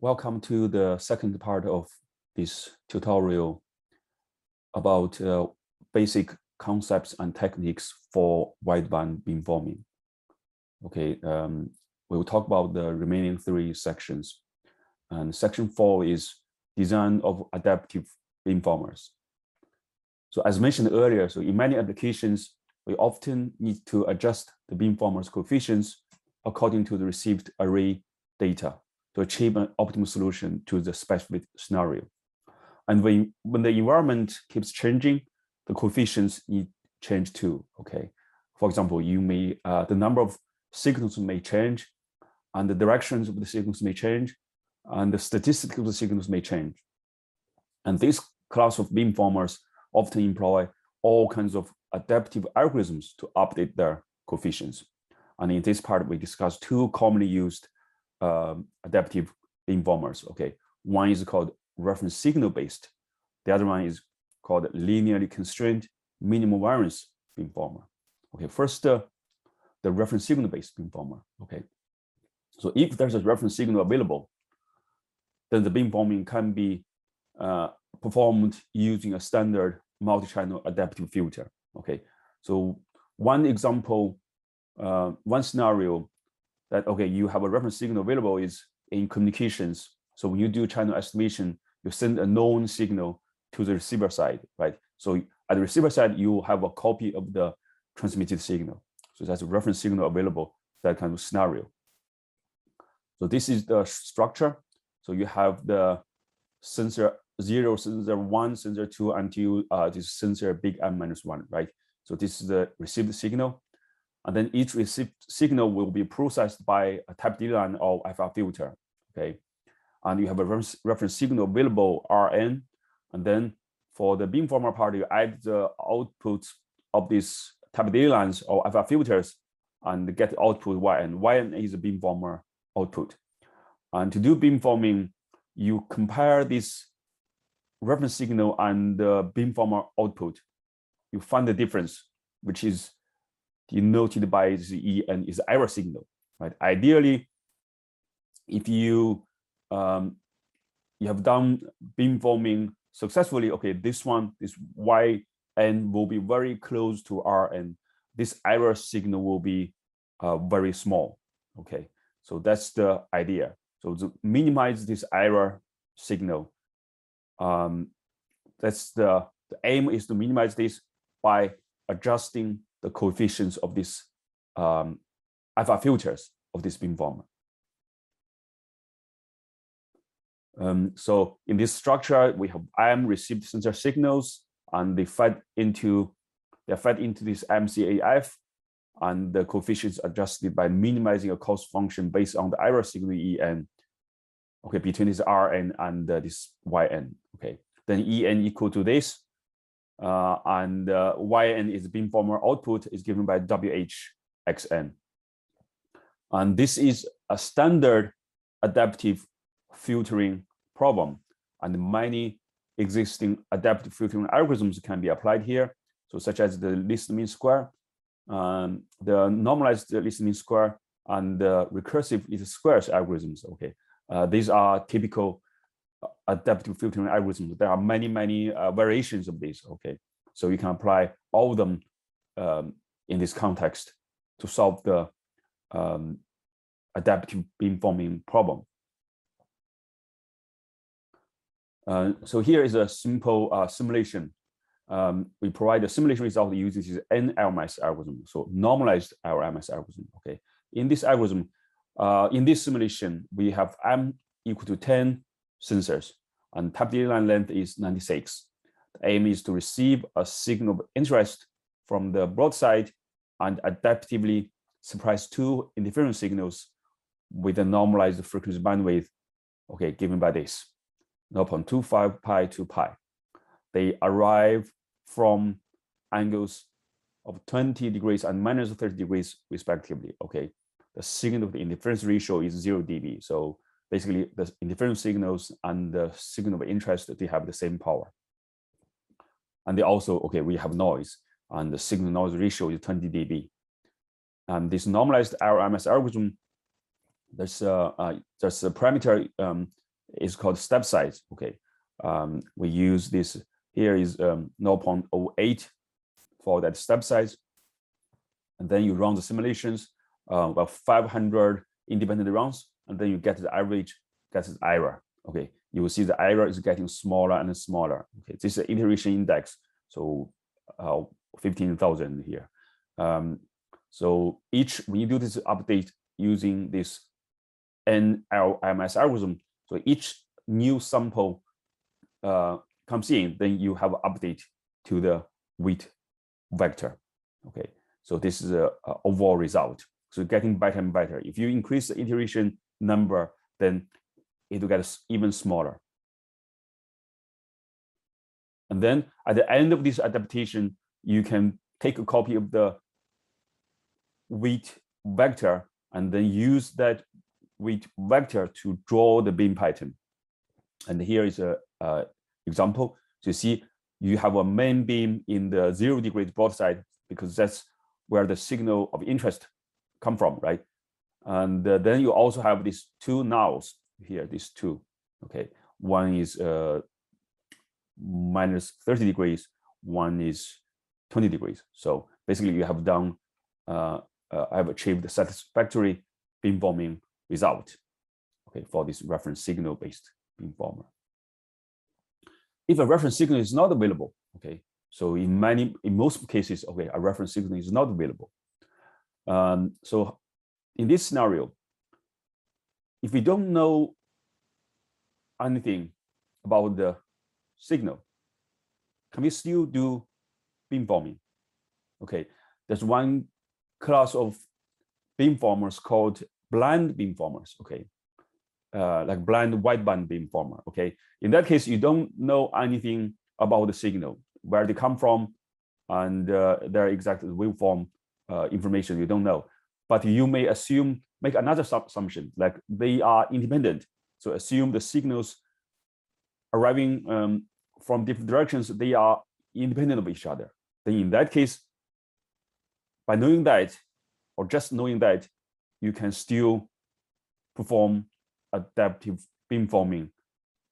Welcome to the second part of this tutorial about basic concepts and techniques for wideband beamforming. Okay, we will talk about the remaining three sections. And section 4 is design of adaptive beamformers. So as mentioned earlier, so in many applications, we often need to adjust the beamformer's coefficients according to the received array data to achieve an optimal solution to the specific scenario. And when the environment keeps changing, the coefficients need change too. Okay, for example, you may the number of signals may change, and the directions of the signals may change, and the statistics of the signals may change. And this class of beamformers often employ all kinds of adaptive algorithms to update their coefficients. And in this part, we discuss two commonly used adaptive beamformers. Okay, one is called reference signal based. The other one is called linearly constrained minimum variance beamformer. Okay, first the reference signal based beamformer. Okay, so if there's a reference signal available, then the beamforming can be performed using a standard multi-channel adaptive filter. Okay, so one example, one scenario that, okay, you have a reference signal available is in communications. So when you do channel estimation, you send a known signal to the receiver side, right? So at the receiver side, you have a copy of the transmitted signal. So that's a reference signal available, that kind of scenario. So this is the structure. So you have the sensor 0, sensor 1, sensor 2, until this sensor big M minus 1, right? So this is the received signal. And then each received signal will be processed by a type line or FR filter, okay? And you have a reference signal available, Rn. And then for the beamformer part, you add the output of these type lines or FR filters and get the output Yn. Yn is the beamformer output. And to do beamforming, you compare this reference signal and the beamformer output. You find the difference, which is denoted by the En is error signal, right? Ideally, if you have done beamforming successfully, okay, this Yn will be very close to Rn. This error signal will be very small. Okay, so that's the idea. So to minimize this error signal, that's the aim is to minimize this by adjusting the coefficients of these FR filters of this beamformer. So in this structure, we have M received sensor signals, and they fed into this MCAF, and the coefficients adjusted by minimizing a cost function based on the error signal En. Okay, between this Rn and this Yn. Okay, then En equal to this, and Yn is beamformer output is given by WHXN. And this is a standard adaptive filtering problem, and many existing adaptive filtering algorithms can be applied here. So such as the least mean square, the normalized least mean square, and the recursive least squares algorithms. Okay, these are typical adaptive filtering algorithms. There are many variations of these. Okay, so you can apply all of them in this context to solve the adaptive beamforming problem. So here is a simple simulation. We provide a simulation result using this NLMS algorithm, so normalized LMS algorithm. Okay, in this algorithm, in this simulation, we have M equal to 10 sensors, and type data line length is 96. The aim is to receive a signal of interest from the broadside and adaptively suppress two interference signals with a normalized frequency bandwidth, okay, given by this 0.25 pi to pi. They arrive from angles of 20 degrees and minus 30 degrees respectively. Okay, the signal of the interference ratio is 0 dB. So basically, the interference signals and the signal of interest, they have the same power. And they also, okay, we have noise, and the signal noise ratio is 20 dB. And this normalized LMS algorithm, there's a parameter is called step size. Okay, we use this. Here is 0.08 for that step size, and then you run the simulations, about 500 independent runs, and then you get the average, get the error. Okay, you will see the error is getting smaller and smaller. Okay, this is the iteration index, so 15,000 here. So when you do this update using this NLMS algorithm, so each new sample comes in, then you have an update to the weight vector. Okay, so this is a overall result. So getting better and better. If you increase the iteration number, then it will get even smaller. And then at the end of this adaptation, you can take a copy of the weight vector and then use that weight vector to draw the beam pattern. And here is a example. So you see, you have a main beam in the 0 degree broadside because that's where the signal of interest come from, right? And then you also have these two nulls here, these two. Okay, one is minus 30 degrees, one is 20 degrees. So basically, you have done, I've achieved a satisfactory beamforming result. Okay, for this reference signal-based beamformer. If a reference signal is not available, okay, so in most cases, okay, a reference signal is not available. So in this scenario, if we don't know anything about the signal, can we still do beamforming? Okay, there's one class of beamformers called blind beamformers. Okay, like blind wideband beamformer. Okay, in that case, you don't know anything about the signal, where they come from, and their exact waveform information you don't know. But you may make another assumption, like they are independent. So assume the signals arriving from different directions, they are independent of each other. Then in that case, by knowing that, or just knowing that, you can still perform adaptive beamforming,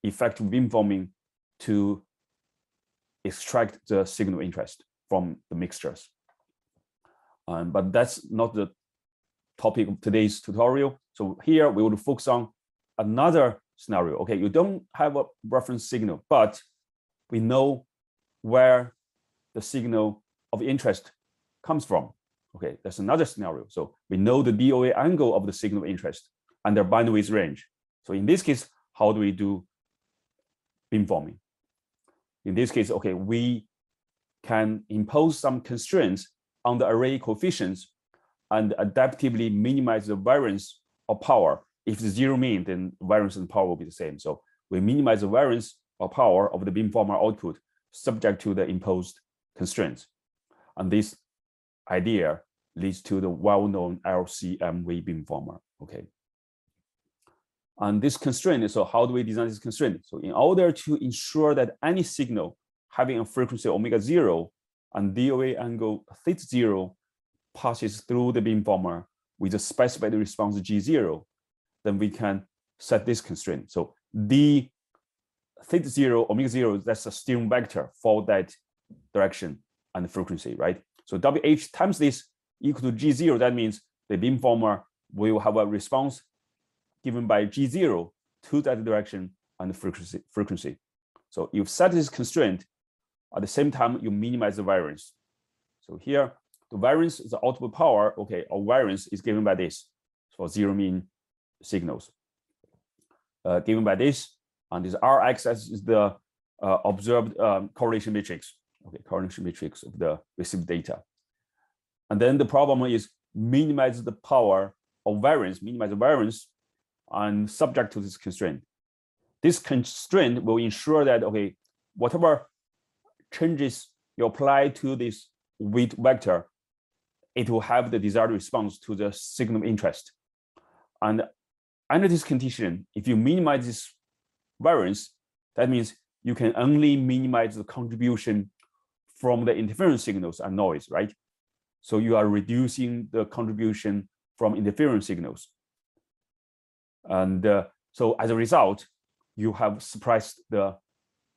effective beamforming to extract the signal interest from the mixtures. But that's not the topic of today's tutorial. So here we will focus on another scenario. Okay, you don't have a reference signal, but we know where the signal of interest comes from. Okay, that's another scenario. So we know the DOA angle of the signal of interest and their bandwidth range. So in this case, how do we do beamforming? In this case, okay, we can impose some constraints on the array coefficients and adaptively minimize the variance of power. If it's zero mean, then variance and power will be the same. So we minimize the variance or power of the beamformer output subject to the imposed constraints. And this idea leads to the well-known LCMV beamformer. Okay. And this constraint, so how do we design this constraint? So in order to ensure that any signal having a frequency omega 0 and DOA angle theta 0 passes through the beamformer with a specified response G0, then we can set this constraint. So the theta 0, omega 0, that's a steering vector for that direction and frequency, right? So WH times this equal to G0, that means the beamformer will have a response given by G0 to that direction and frequency. So you set this constraint, at the same time, you minimize the variance. So here, the variance is the output power, okay, or variance is given by this for zero mean signals. Given by this, and this R-axis is the observed correlation matrix, okay, correlation matrix of the received data. And then the problem is minimize the power of variance, minimize the variance, and subject to this constraint. This constraint will ensure that, okay, whatever changes you apply to this weight vector, it will have the desired response to the signal of interest. And under this condition, if you minimize this variance, that means you can only minimize the contribution from the interference signals and noise, right? So you are reducing the contribution from interference signals. And so as a result, you have suppressed the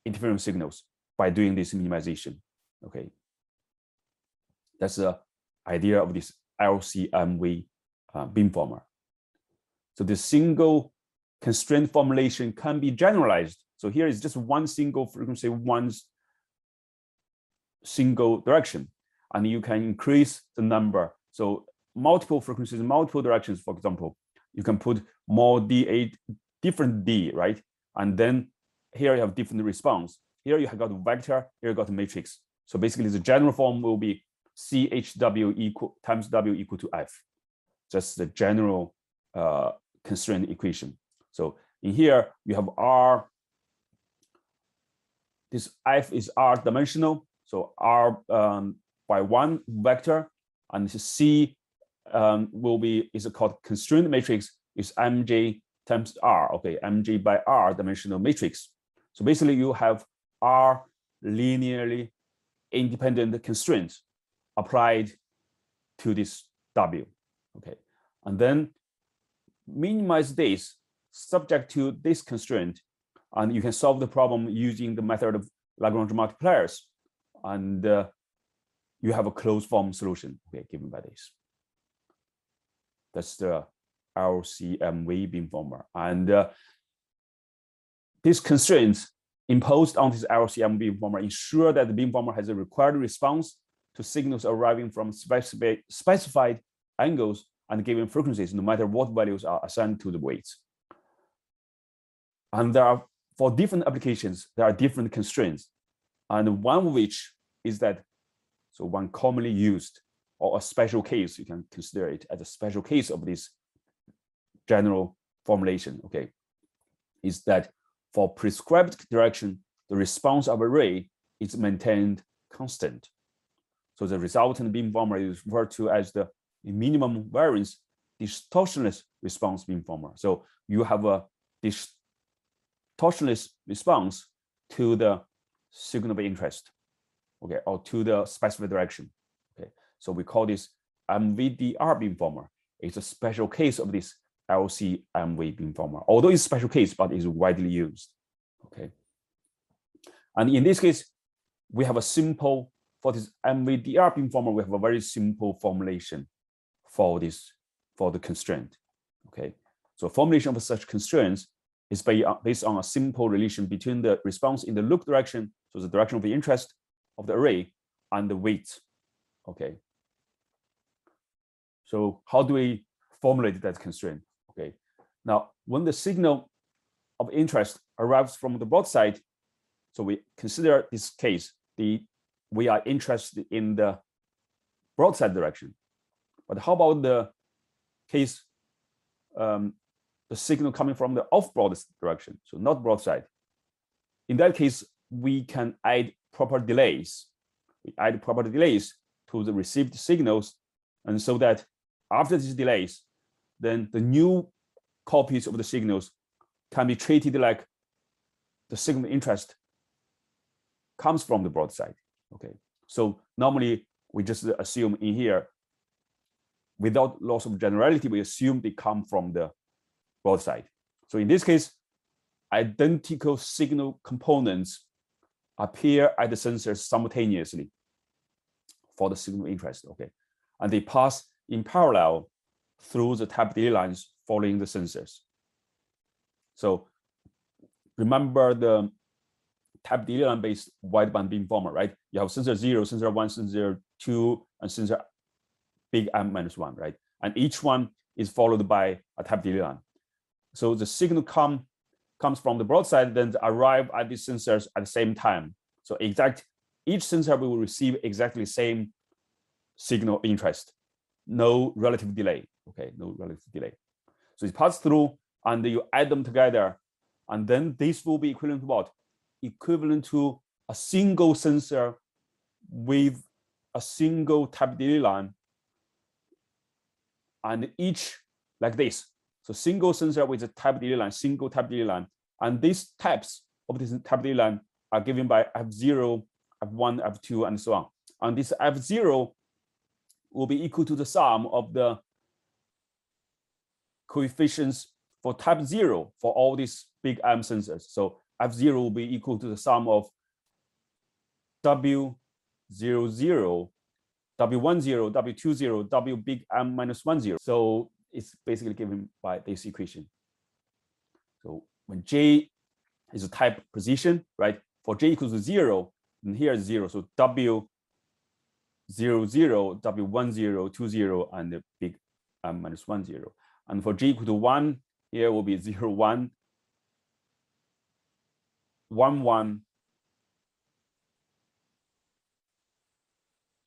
interference signals by doing this minimization. Okay, that's the idea of this LCMV beamformer. So the single constraint formulation can be generalized. So here is just one single frequency, one single direction, and you can increase the number. So multiple frequencies, multiple directions, for example, you can put more D8, different D, right? And then here you have different response. Here you have got a vector, here you got a matrix. So basically the general form will be CHW times W equal to F. Just the general constraint equation. So in here you have R, this F is R dimensional. So R by one vector, and this C is called constraint matrix, is MJ times R, okay, MJ by R dimensional matrix. So basically you have R linearly independent constraints applied to this W, okay, and then minimize this subject to this constraint, and you can solve the problem using the method of Lagrange multipliers, and you have a closed form solution, okay, given by this. That's the LCMV beamformer, and these constraints imposed on this LCMV beamformer ensure that the beamformer has a required response to signals arriving from specified angles and given frequencies, no matter what values are assigned to the weights. And there are, for different applications, there are different constraints, and one of which is that, so one commonly used or a special case, you can consider it as a special case of this general formulation, okay, is that for prescribed direction, the response of a ray is maintained constant. So the resultant beamformer is referred to as the minimum variance distortionless response beamformer. So you have a distortionless response to the signal of interest, okay, or to the specific direction. Okay, so we call this MVDR beamformer. It's a special case of this LCMV beamformer, although it's a special case, but it's widely used. Okay, and in this case, we have a simple, for this MVDR beamformer, we have a very simple formulation for this, for the constraint. Okay, so formulation of such constraints is based on a simple relation between the response in the look direction, so the direction of the interest of the array, and the weight. Okay, so how do we formulate that constraint? Okay, now when the signal of interest arrives from the broadside, so we consider this case, we are interested in the broadside direction. But how about the case, the signal coming from the off-broad direction, so not broadside? In that case, we can add proper delays. We add proper delays to the received signals, and so that after these delays, then the new copies of the signals can be treated like the signal interest comes from the broadside. Okay, so normally we just assume in here, without loss of generality, we assume they come from the broadside. So in this case, identical signal components appear at the sensors simultaneously for the signal interest. Okay, and they pass in parallel through the tap delay lines following the sensors. So remember the tap delay line based wideband beamformer, right? You have sensor 0, sensor 1, sensor 2, and sensor big M-1, right? And each one is followed by a tap delay line. So the signal comes from the broadside, then arrive at these sensors at the same time. So each sensor will receive exactly the same signal interest, no relative delay. Okay, no relative delay. So it passes through, and you add them together, and then this will be equivalent to what? Equivalent to a single sensor with a single tap delay line, and each like this. So single sensor with a tap delay line, single tap delay line, and these taps of this tap delay line are given by F0, F1, F2, and so on. And this F0 will be equal to the sum of the coefficients for type 0 for all these big M sensors. So F0 will be equal to the sum of W00, W10, W20, W big M minus 10. So it's basically given by this equation. So when J is a type position, right? For J equals to 0, and here is 0. So W00, W10, 20, and the big M minus 10. And for J equal to 1, here will be 0, 1, 1, 1,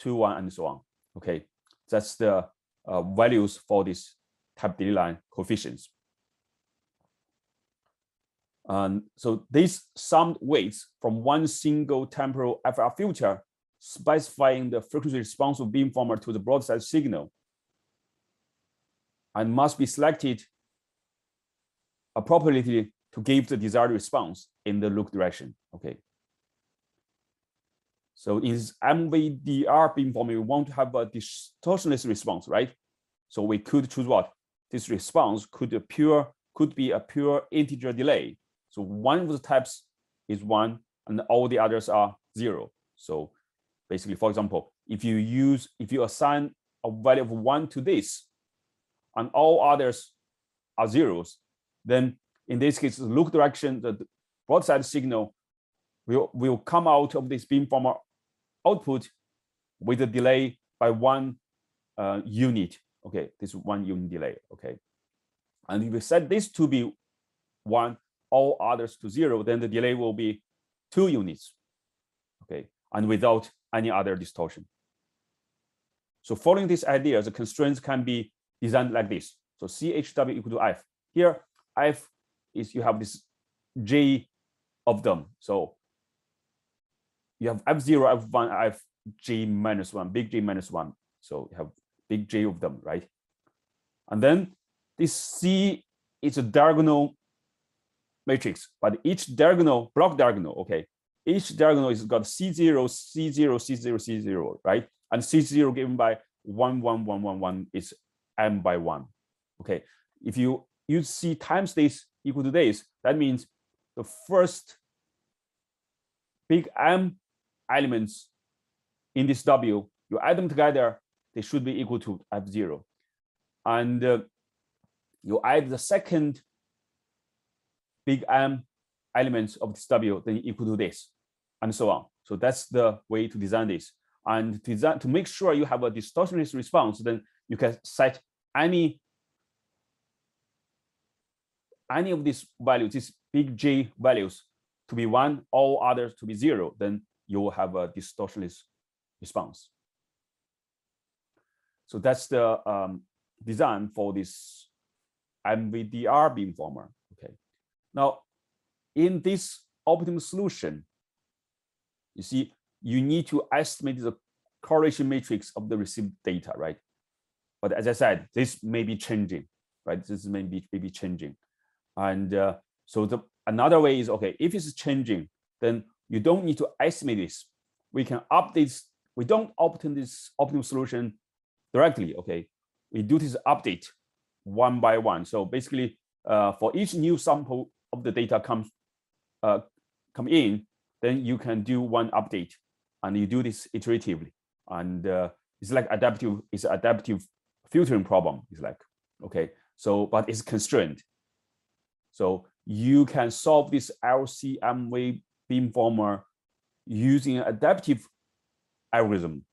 2, 1, and so on. Okay, that's the values for this type delay line coefficients. And so these summed weights from one single temporal FR filter specifying the frequency response of beamformer to the broadside signal and must be selected appropriately to give the desired response in the look direction. Okay. So in this MVDR beamforming, we want to have a distortionless response, right? So we could choose what? This response could be a pure integer delay. So one of the types is 1 and all the others are 0. So basically, for example, if you assign a value of 1 to this and all others are zeros, then in this case, the look direction, the broadside signal will come out of this beamformer output with a delay by 1 unit. Okay, this is 1 unit delay. Okay, and if we set this to be 1, all others to 0, then the delay will be 2 units. Okay, and without any other distortion. So following this idea, the constraints can be designed like this. So CHW equal to F. Here, F is you have this J of them. So you have F0, F1, Fj minus 1, big J minus 1. So you have big J of them, right? And then this C is a diagonal matrix, but each diagonal, block diagonal, okay, each diagonal is got C0, C0, C0, C0, right? And C0 given by 1, 1, 1, 1, 1 is M by 1. Okay, if you use C times this equal to this, that means the first big M elements in this W, you add them together, they should be equal to F0. And you add the second big M elements of this W, then equal to this, and so on. So that's the way to design this. And to make sure you have a distortionless response, then you can set any of these values, these big J values, to be 1, all others to be 0, then you will have a distortionless response. So that's the design for this MVDR beamformer. Okay. Now, in this optimal solution, you see, you need to estimate the correlation matrix of the received data, right? But as I said, this may be changing, right? This may be changing. And so another way is, okay, if it's changing, then you don't need to estimate this. We can update, we don't obtain this optimal solution directly, okay? We do this update one by one. So basically, for each new sample of the data come in, then you can do one update, and you do this iteratively. And it's like adaptive filtering problem. It's like, okay, so but it's constrained. So you can solve this LCMV beamformer using an adaptive algorithm.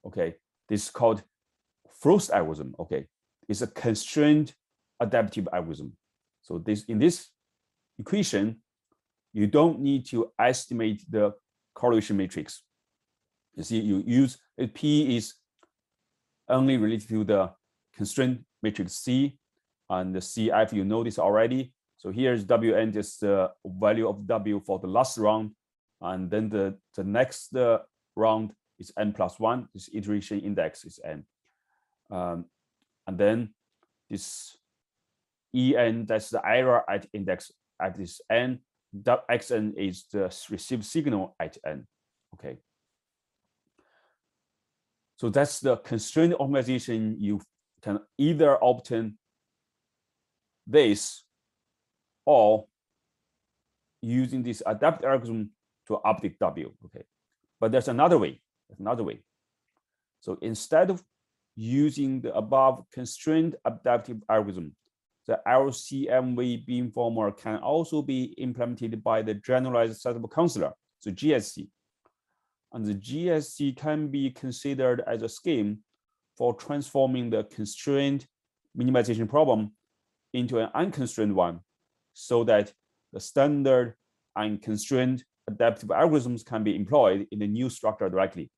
Okay, this is called Frost algorithm. Okay, it's a constrained adaptive algorithm. So this in this equation, you don't need to estimate the correlation matrix. You see, you use P is only related to the constraint matrix C, and the CF, you know this already. So here's Wn, just the value of W for the last round, and then the next round is n plus 1. This iteration index is n, and then this En, that's the error at index at this n. Xn is the received signal at n. Okay. So that's the constraint optimization. You can either obtain this or using this adaptive algorithm to update W. Okay, but there's another way. So instead of using the above constraint adaptive algorithm, the LCMV beamformer can also be implemented by the generalized settable counselor, so GSC. And the GSC can be considered as a scheme for transforming the constraint minimization problem into an unconstrained one, so that the standard unconstrained adaptive algorithms can be employed in the new structure directly.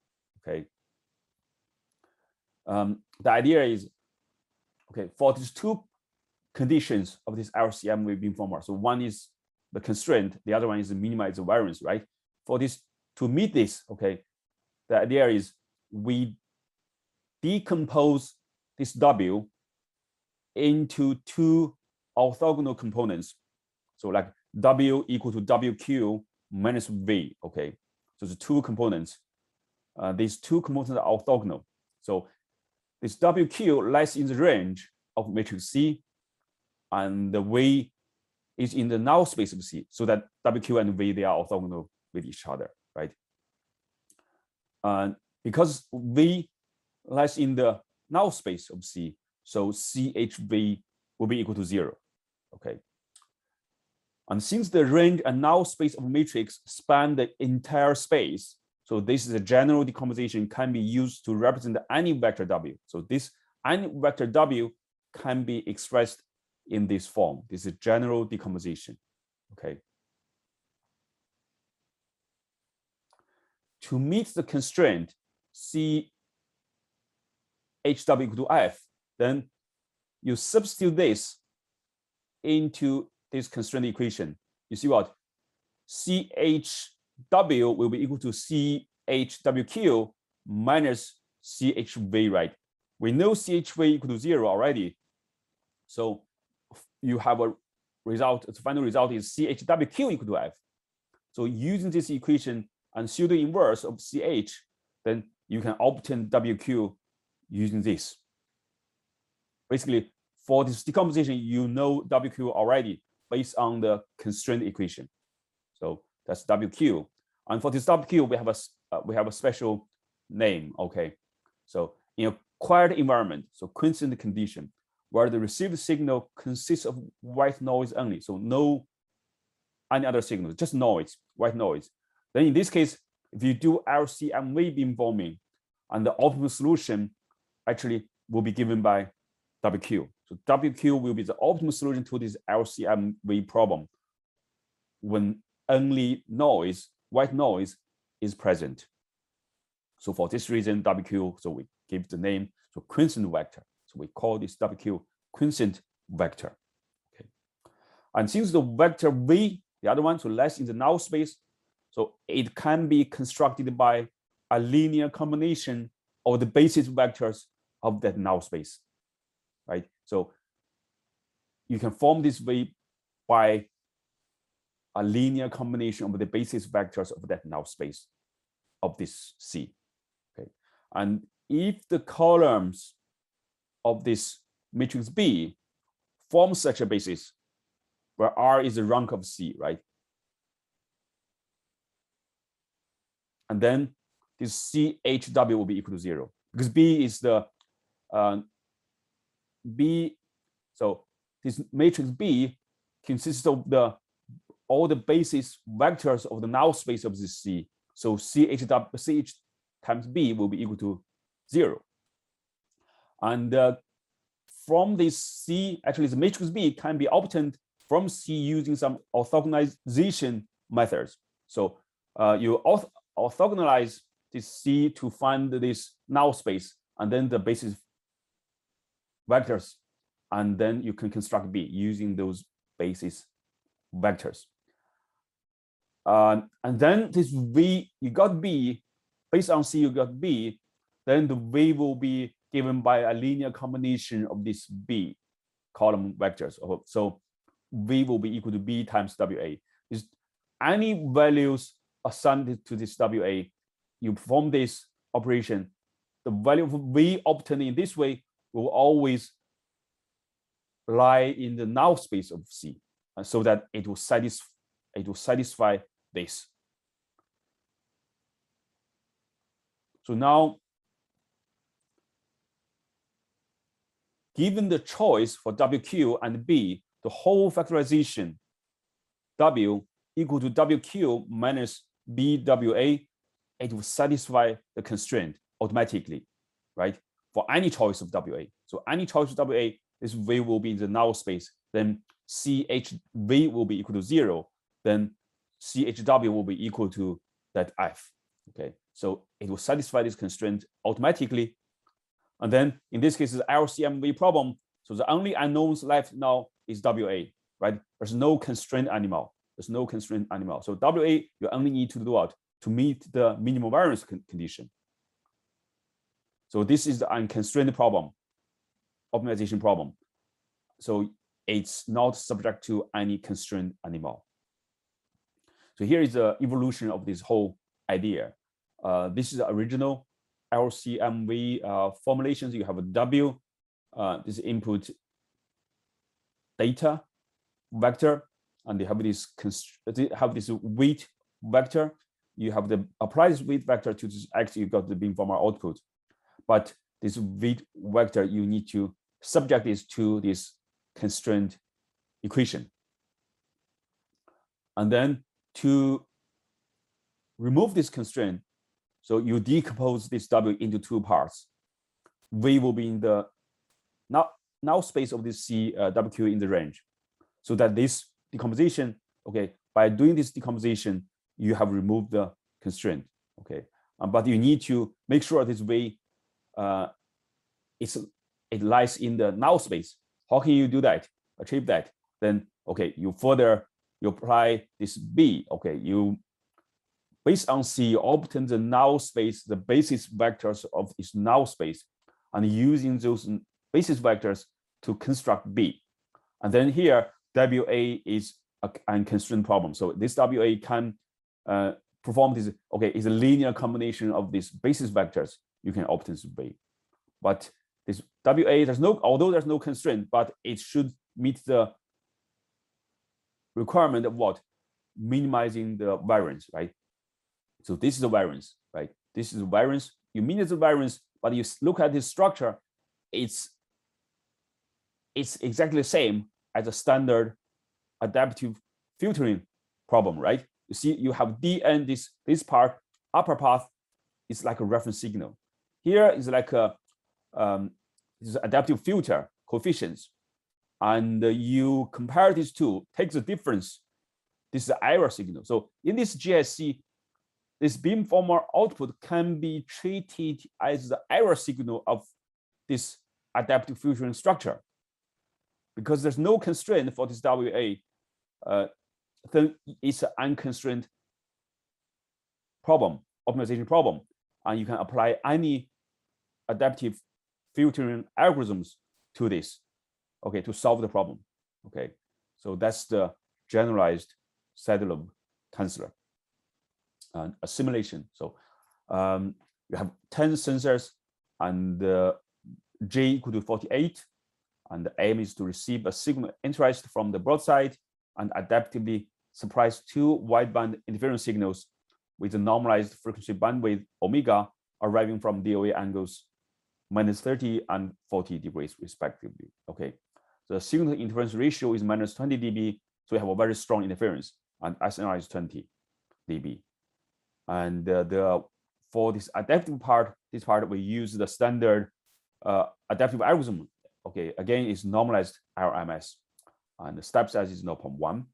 Okay. The idea is, okay, for these two conditions of this LCMV beamformer. So one is the constraint, the other one is minimize the variance, right? For this, to meet this, okay, the idea is we decompose this W into two orthogonal components. So like W equal to WQ minus V, okay? So the two components, these two components are orthogonal. So this WQ lies in the range of matrix C, and the V is in the null space of C, so that WQ and V, they are orthogonal with each other, right? Because V lies in the null space of C, so CHV will be equal to 0, okay? And since the range and null space of matrix span the entire space, so this is a general decomposition can be used to represent any vector W. So this any vector W can be expressed in this form. This is general decomposition, okay? To meet the constraint CHW equal to F, then you substitute this into this constraint equation. You see what? CHW will be equal to CHWQ minus CHV, right? We know CHV equal to 0 already. So you have a result, the final result is CHWQ equal to F. So using this equation and pseudo inverse of CH, then you can obtain WQ using this. Basically, for this decomposition, you know WQ already based on the constraint equation. So that's WQ. And for this WQ, we have a special name, okay? So in a quiet environment, so quiescent condition, where the received signal consists of white noise only, so no any other signal, just noise, white noise. Then in this case, if you do LCMV beamforming, and the optimal solution actually will be given by WQ. So WQ will be the optimal solution to this LCMV problem when only noise, white noise, is present. So for this reason, WQ, so we give the name, so quiescent vector. So we call this WQ quiescent vector. Okay. And since the vector V, the other one, so less in the null space, so it can be constructed by a linear combination of the basis vectors of that null space, right? So you can form this V by a linear combination of the basis vectors of that null space of this C, okay? And if the columns of this matrix B form such a basis, where R is the rank of C, right? And then this CHW will be equal to 0, because B is the B. So this matrix B consists of all the basis vectors of the null space of this C. So CH times B will be equal to 0. And from this C, actually the matrix B can be obtained from C using some orthogonalization methods. So you orthogonalize this C to find this null space, and then the basis vectors, and then you can construct B using those basis vectors. And then this V, you got B, based on C, you got B, then the V will be given by a linear combination of this B column vectors. So V will be equal to B times WA. Is any values assigned to this WA, you perform this operation, the value of V obtained in this way will always lie in the null space of C, so that it will satisfy this. So now, given the choice for WQ and B, the whole factorization W equal to WQ minus BWA, it will satisfy the constraint automatically, right? For any choice of WA. So any choice of WA, this V will be in the null space. Then CHV will be equal to 0. Then CHW will be equal to that F. Okay, so it will satisfy this constraint automatically. And then in this case, the LCMV problem. So the only unknowns left now is WA, right? There's no constraint anymore. There's no constraint anymore. So WA, you only need to do what? To meet the minimum variance condition. So this is the unconstrained problem, optimization problem. So it's not subject to any constraint anymore. So here is the evolution of this whole idea. This is the original LCMV formulations. You have a W, this input data vector, and they have this weight vector. You have the apply this weight vector to this X, you got the beamformer output. But this weight vector, you need to subject this to this constraint equation. And then to remove this constraint, so you decompose this W into two parts. V will be in the null space of this C, WQ in the range. So that this decomposition, okay, by doing this decomposition, you have removed the constraint, okay. But you need to make sure this V, it lies in the null space. How can you do that? Achieve that? Then, okay, you apply this B, okay, you based on C, you obtain the null space, the basis vectors of its null space, and using those basis vectors to construct B. And then here, WA is a unconstrained problem. So this WA can perform this, okay, it's a linear combination of these basis vectors. You can obtain B. But this WA, although there's no constraint, but it should meet the requirement of what? Minimizing the variance, right? So this is the variance, right? This is the variance. You minimize the variance, but you look at this structure, it's exactly the same as a standard adaptive filtering problem, right? You see, you have DN, this part, upper path is like a reference signal. Here is like a this adaptive filter coefficients. And you compare these two, take the difference. This is the error signal. So in this GSC, this beamformer output can be treated as the error signal of this adaptive filtering structure. Because there's no constraint for this WA, then it's an unconstrained problem, optimization problem. And you can apply any adaptive filtering algorithms to this, okay, to solve the problem. Okay, so that's the generalized sidelobe canceller and a simulation. So you have 10 sensors and J equal to 48, and the aim is to receive a signal interest from the broadside and adaptively suppress two wideband interference signals with a normalized frequency bandwidth omega arriving from DOA angles -30 and 40 degrees respectively. Okay, the signal to interference ratio is -20 dB, so we have a very strong interference, and SNR is 20 dB. And for this adaptive part, we use the standard adaptive algorithm. Okay, again, it's normalized RMS, and the step size is 0.1.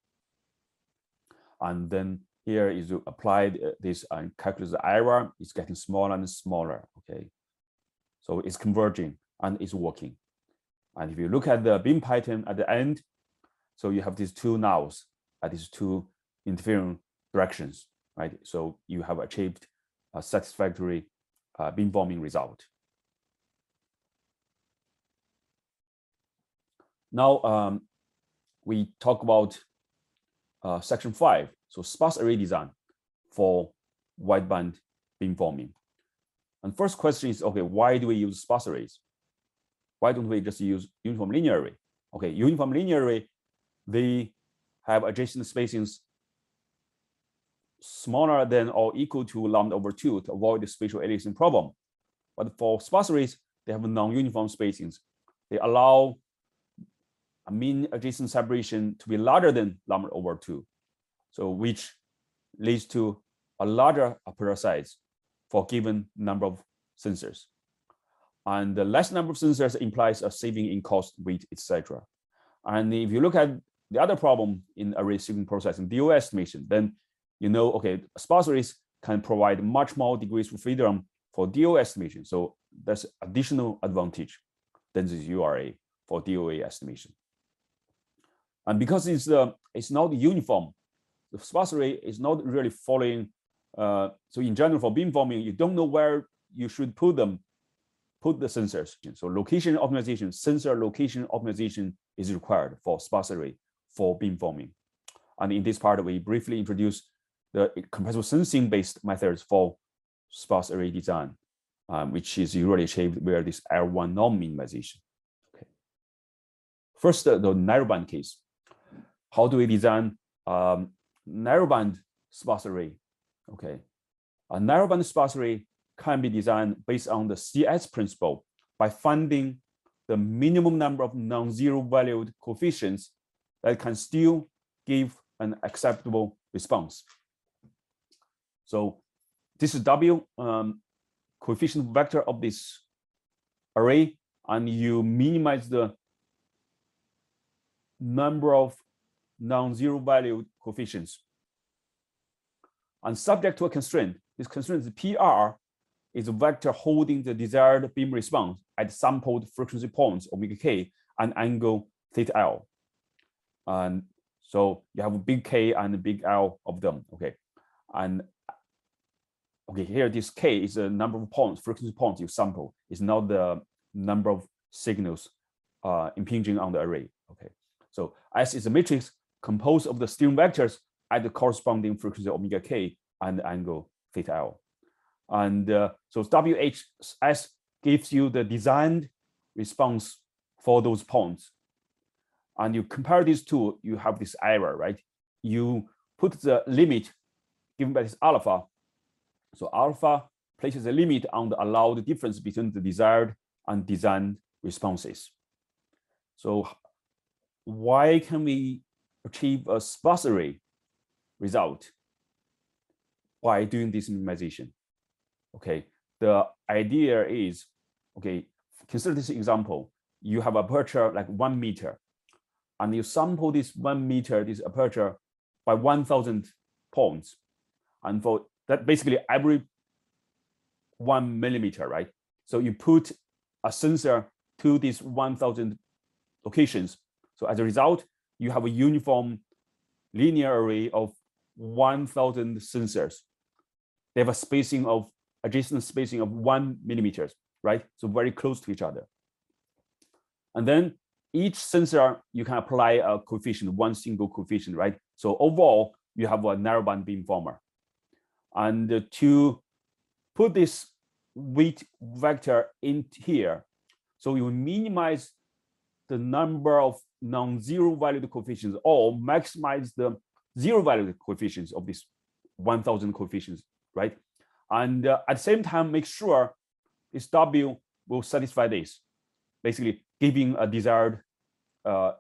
And then here is to apply this and calculate the error. It's getting smaller and smaller. Okay, so it's converging and it's working. And if you look at the beam pattern at the end, so you have these two nulls at these two interfering directions, right? So you have achieved a satisfactory beamforming result. Now we talk about section 5, so sparse array design for wideband beamforming. And first question is, okay, why do we use sparse arrays? Why don't we just use uniform linear array? Okay, uniform linear array, they have adjacent spacings smaller than or equal to lambda over 2 to avoid the spatial aliasing problem. But for sparse arrays, they have non-uniform spacings. They allow a mean adjacent separation to be larger than lambda over 2, so which leads to a larger aperture size for given number of sensors. And the less number of sensors implies a saving in cost, weight, etc. And if you look at the other problem in array signal processing, DOA estimation, then you know, okay, sparse arrays can provide much more degrees of freedom for DOA estimation. So that's additional advantage than the URA for DOA estimation. And because it's not uniform, the sparse array is not really following. So in general, for beamforming, you don't know where you should put the sensors. So location optimization, sensor location optimization is required for sparse array for beamforming. And in this part, we briefly introduce the compressive sensing-based methods for sparse array design, which is usually achieved where this L1 norm minimization. Okay. First, the narrowband case. How do we design narrowband sparse array? Okay, a narrowband sparse array can be designed based on the CS principle by finding the minimum number of non-zero valued coefficients that can still give an acceptable response. So this is W coefficient vector of this array, and you minimize the number of non-zero valued coefficients. And subject to a constraint, this constraint is PR, is a vector holding the desired beam response at sampled frequency points omega k and angle theta L. And so you have a big K and a big L of them. Okay, and okay, here this K is the number of points, frequency points you sample. It's not the number of signals impinging on the array. Okay, so S is a matrix composed of the steering vectors at the corresponding frequency omega k and angle theta L. And so WHS gives you the designed response for those points. And you compare these two, you have this error, right? You put the limit given by this alpha. So alpha places a limit on the allowed difference between the desired and designed responses. So why can we achieve a sparse array result by doing this minimization? Okay, the idea is, okay, consider this example. You have aperture like 1 meter, and you sample this 1 meter, this aperture by 1,000 points. And for that, basically every 1 millimeter, right? So you put a sensor to these 1,000 locations. So as a result, you have a uniform linear array of 1,000 sensors. They have a spacing of adjacent spacing of 1 millimeter, right? So very close to each other. And then each sensor, you can apply a coefficient, one single coefficient, right? So overall, you have a narrowband beamformer. And to put this weight vector in here, so you minimize the number of non-zero valued coefficients or maximize the zero valued coefficients of these 1,000 coefficients, right? And at the same time, make sure this W will satisfy this, basically giving a desired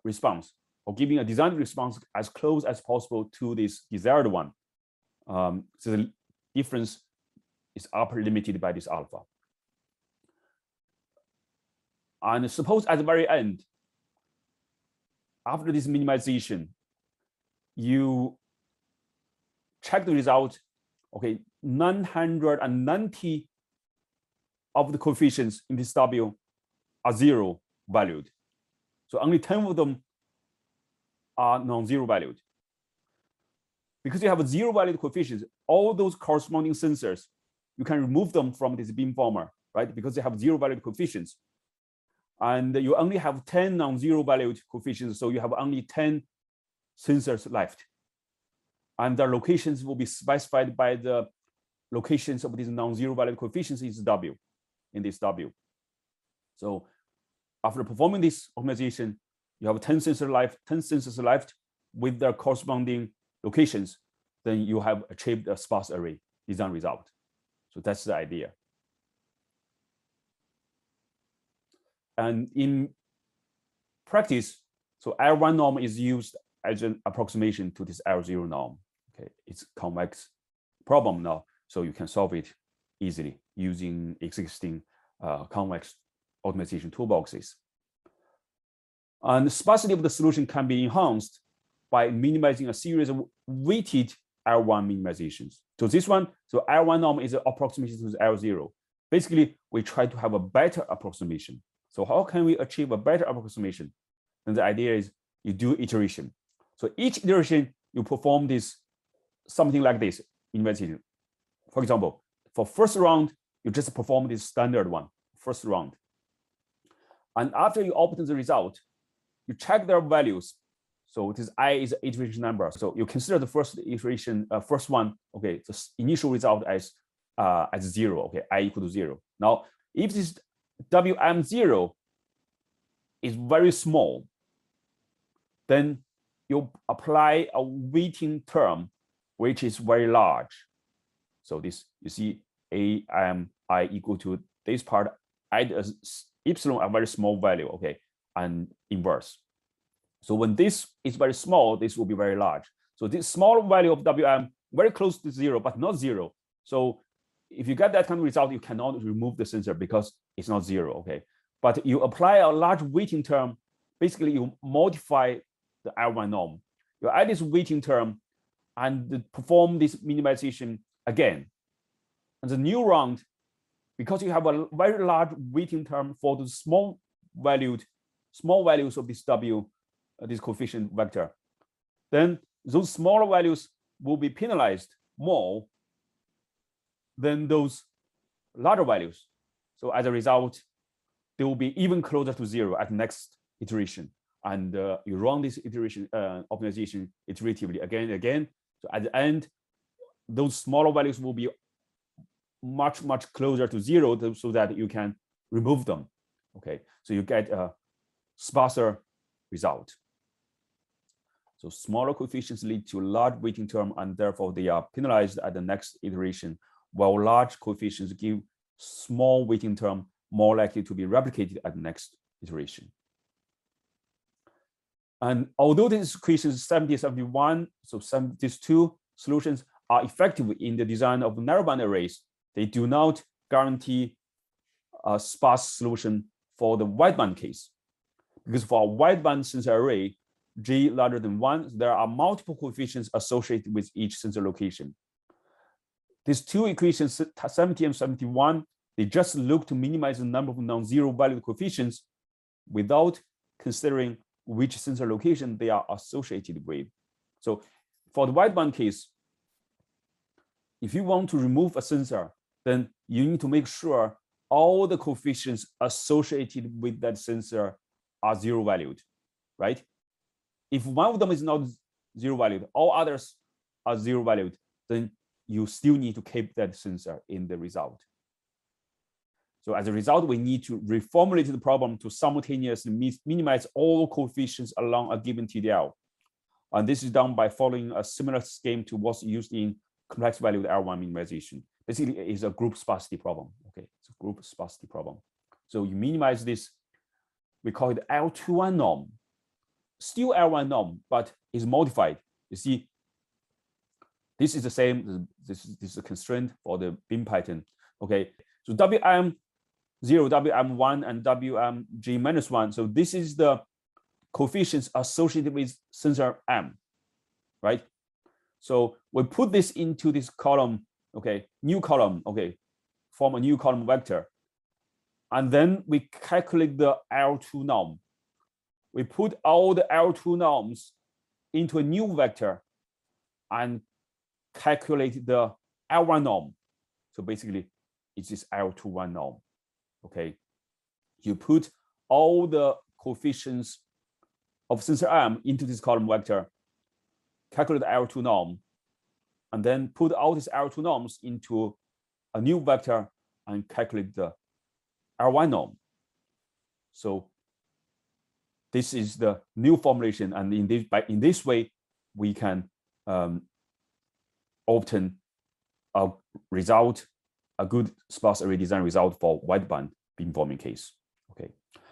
response or giving a designed response as close as possible to this desired one. So the difference is upper limited by this alpha. And suppose at the very end, after this minimization, you check the result. Okay, 990 of the coefficients in this W are zero valued. So only 10 of them are non-zero valued. Because you have a zero valued coefficients, all those corresponding sensors, you can remove them from this beamformer, right? Because they have zero valued coefficients. And you only have 10 non-zero valued coefficients, so you have only 10 sensors left. And their locations will be specified by the locations of these non-zero valued coefficients is W, in this W. So after performing this optimization, you have 10 sensors left with their corresponding locations, then you have achieved a sparse array design result. So that's the idea. And in practice, so L1 norm is used as an approximation to this L0 norm. Okay, it's a convex problem now, so you can solve it easily using existing convex optimization toolboxes. And the sparsity of the solution can be enhanced by minimizing a series of weighted L1 minimizations. So this one, so L1 norm is an approximation to L0. Basically, we try to have a better approximation. So how can we achieve a better approximation? And the idea is you do iteration. So each iteration, you perform this something like this minimization. For example, for first round, you just perform this standard one, first round. And after you obtain the result, you check their values. So this I is an iteration number. So you consider the first iteration, first one, okay, the initial result as 0, okay, I equal to 0. Now, if this WM0 is very small, then you apply a weighting term which is very large. So this, you see, I equal to this part, add epsilon a very small value, okay, and inverse. So when this is very small, this will be very large. So this small value of WM very close to 0, but not 0. So if you get that kind of result, you cannot remove the sensor because it's not 0, okay? But you apply a large weighting term, basically you modify the L1 norm. You add this weighting term and perform this minimization again. And the new round, because you have a very large weighting term for the small values of this W, this coefficient vector, then those smaller values will be penalized more than those larger values. So as a result, they will be even closer to 0 at the next iteration. And you run this iteration optimization iteratively again and again. So at the end, those smaller values will be much, much closer to 0 so that you can remove them. Okay, so you get a sparser result. So smaller coefficients lead to large weighting term, and therefore they are penalized at the next iteration, while large coefficients give small weighting term more likely to be replicated at the next iteration. And although these equations 70 and 71, so these two solutions are effective in the design of narrowband arrays, they do not guarantee a sparse solution for the wideband case. Because for a wideband sensor array, G larger than 1, there are multiple coefficients associated with each sensor location. These two equations, 70 and 71, they just look to minimize the number of non-zero valued coefficients without considering which sensor location they are associated with. So for the wideband case, if you want to remove a sensor, then you need to make sure all the coefficients associated with that sensor are 0 valued, right? If one of them is not 0 valued, all others are 0 valued, then you still need to keep that sensor in the result. So as a result, we need to reformulate the problem to simultaneously minimize all coefficients along a given TDL. And this is done by following a similar scheme to what's used in complex valued L1 minimization. Basically, it's a group sparsity problem. Okay, it's a group sparsity problem. So you minimize this, we call it L21 norm. Still L1 norm, but is modified. You see, this is the same. This is a constraint for the beam pattern. Okay, so WM0, WM1, and WMG-1. So this is the coefficients associated with sensor M, right? So we put this into this column, okay, new column, okay, form a new column vector. And then we calculate the L2 norm. We put all the L2 norms into a new vector and calculate the L1 norm. So basically, it's this L21 norm, okay? You put all the coefficients of sensor M into this column vector, calculate the L2 norm, and then put all these L2 norms into a new vector and calculate the L1 norm. So this is the new formulation, and in this way, we can obtain a result, a good sparse array design result for wideband beamforming case. Okay,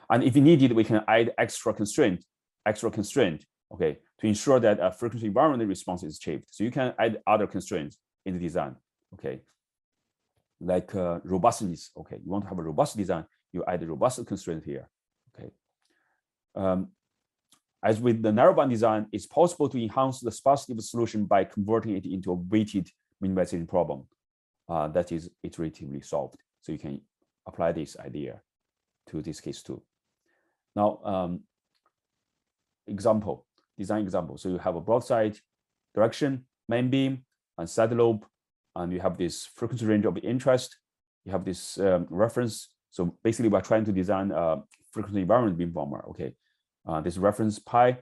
and if needed, we can add extra constraint, okay, to ensure that a frequency environment response is achieved. So you can add other constraints in the design. Okay, like robustness. Okay, you want to have a robust design, you add a robust constraint here. Okay. As with the narrowband design, it's possible to enhance the sparsity of the solution by converting it into a weighted minimization problem that is iteratively solved. So you can apply this idea to this case too. Now, design example. So you have a broadside direction, main beam, and side lobe, and you have this frequency range of interest. You have this reference. So basically, we're trying to design a frequency environment beamformer. Okay, this reference pi,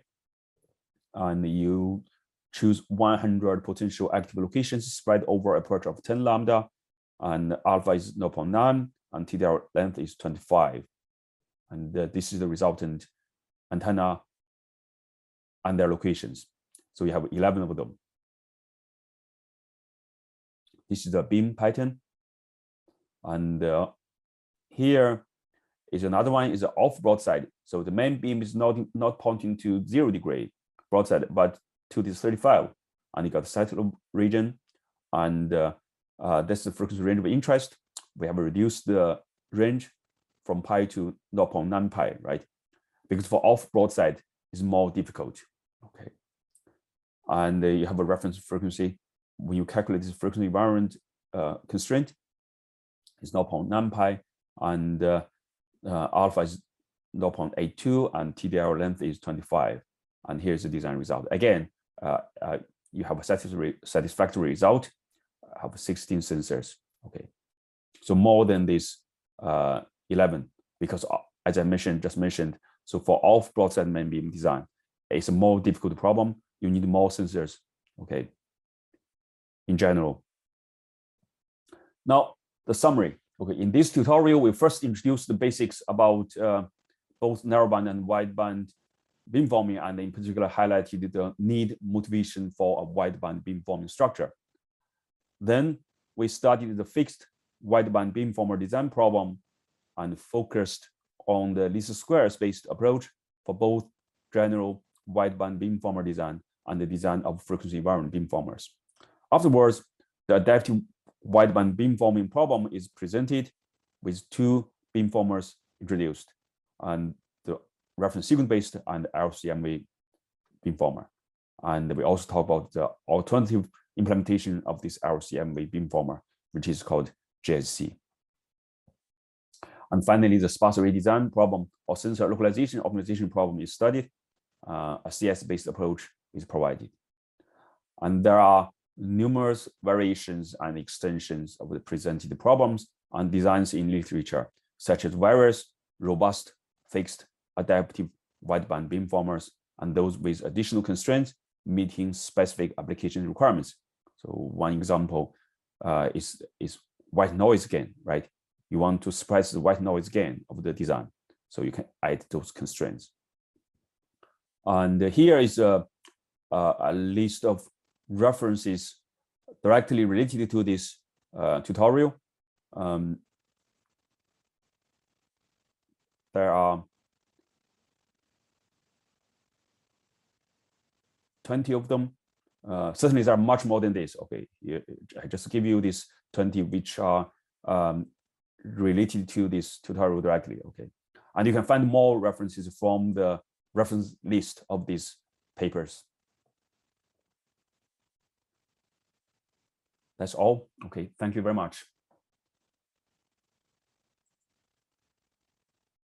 and you choose 100 potential active locations spread over a aperture of 10 lambda, and alpha is 0.9, and TDR length is 25. And this is the resultant antenna and their locations. So you have 11 of them. This is the beam pattern. And here is another one, is off broadside. So the main beam is not pointing to 0 degree broadside, but to this 35. And you got the sidelobe region. And that's the frequency range of interest. We have reduced the range from pi to 0.9 pi, right? Because for off broadside, it's more difficult. Okay. And you have a reference frequency. When you calculate this frequency environment constraint, it's 0.9 pi, and alpha is 0.82, and TDR length is 25. And here's the design result. Again, you have a satisfactory result. Have 16 sensors. Okay, so more than this 11, because as I just mentioned, so for off broadside main beam design, it's a more difficult problem. You need more sensors. Okay, in general. Now the summary. Okay, in this tutorial, we first introduced the basics about both narrowband and wideband beamforming, and in particular highlighted the motivation for a wideband beamforming structure. Then we studied the fixed wideband beamformer design problem and focused on the least squares based approach for both general wideband beamformer design and the design of frequency environment beamformers. Afterwards, the adaptive wideband beamforming problem is presented with 2 beamformers introduced, and the reference sequence based and LCMV beamformer. And we also talk about the alternative implementation of this LCMV beamformer, which is called JSC. And finally, the sparse array design problem or sensor localization optimization problem is studied. A CS-based approach is provided. And there are numerous variations and extensions of the presented problems and designs in literature, such as various robust, fixed, adaptive wideband beamformers, and those with additional constraints meeting specific application requirements. So one example is white noise gain, right? You want to suppress the white noise gain of the design, so you can add those constraints. And here is a list of references directly related to this tutorial. There are 20 of them. Certainly there are much more than this. Okay, I just give you these 20 which are related to this tutorial directly. Okay, and you can find more references from the reference list of these papers. That's all. Okay, thank you very much.